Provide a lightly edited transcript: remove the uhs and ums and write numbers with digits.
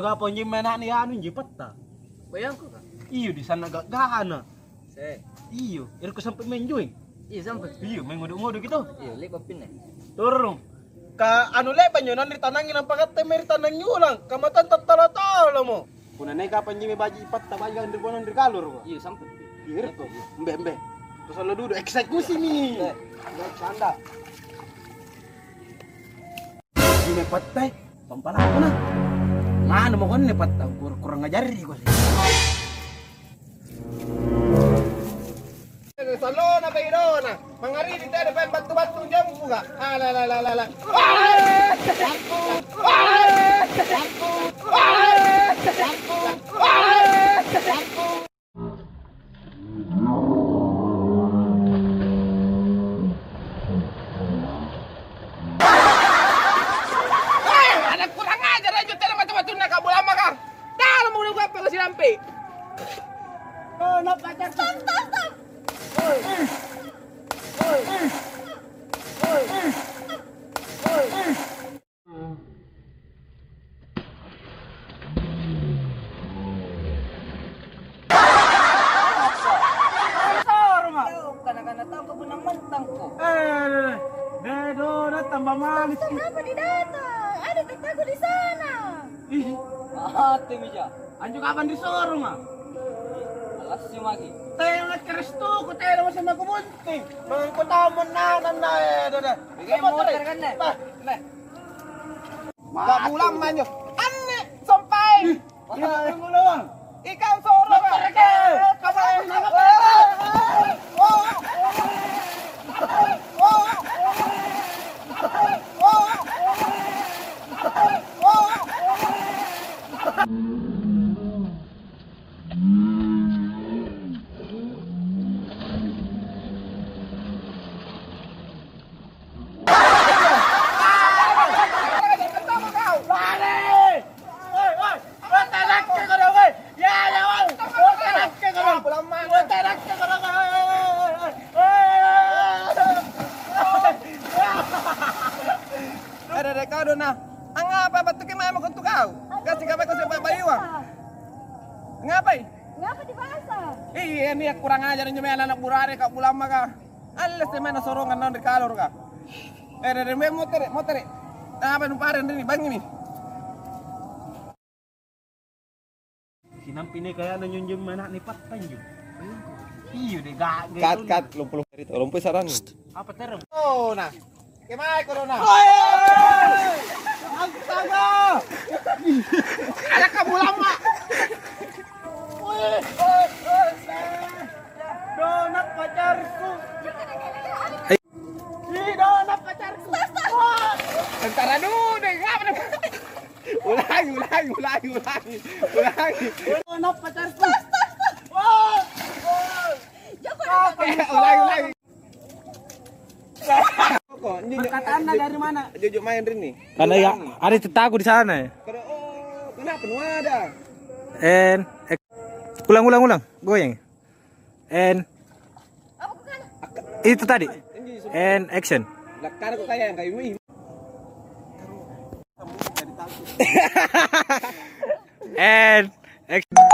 juga apa nyi menak ni anu nyi peta. Bayang ko ka. Iyo di sana gagana. Se. Iyo, irko sampai menjoy. Iya sampai. Iyo, mengodok-ngodok gitu. Iya, lek papin na. Turun. Ka anu le panyonan di tanangin ang pagat mer tanang yulang. Kamatan tatala-tala mo. Kuna nay kapan nyi baji peta baji ang dirbonan di kalur ko. Iya sampai. Iyo irko. Mbe. Terus lo duduk eksekusi nih. Canda. Ini patay, pampala ko na. Ano mo ko ni patay, kurang ngajari ko sih. Salon na bayro na. Mangari di tayo pa batu-batu jam ko ga. La. Oh, napacar. Stop. Oi. Kana-kana tahu kebunang mentang ko. Dedo na tambah manis. Kenapa didatang? Ada tetangga di sana. Ih, Ate mija. anjo kapan disuruh mah? Alas si Maki. Tayo nga Kristo ko tayo naman sa magubunting. Mga kutamon na dada. Bigay mo motor kan na. Ne. Gak pulang man yun. Ane, sampay! Ang ulawang. Ikaw soro ka. Kapay na kau dona. Angapa batu kemana mau kuntuk kau? Kasih kape kau sampai bayuang. Ngapai? Ngapa dibahasa? Iya ini kurang ajar nyemel anak burare kak pulang maka. Alas semena sorongan non di kalor kak. Motor. Apa numparen ini bang ini. Sinampi ini kayak nanyunjung mana nih pat tanjung. Iyo deh gak. Kat lumpuh saran. Apa terem? Oh nah. Kemana corona? Astaga! Ada kamu lama. Donat pacarku. Donat pacarku. Tentara dulu deh, ngapa? Ulangi. Donat pacarku. Ulangi. Perkataan dari mana? Jujuk main Rini. Karena ya ada tetangga di sana. Kenapa nu ada? Ulang. Goyang. Itu tadi. Action. Lakar kok kayak yang kayak ini. Action.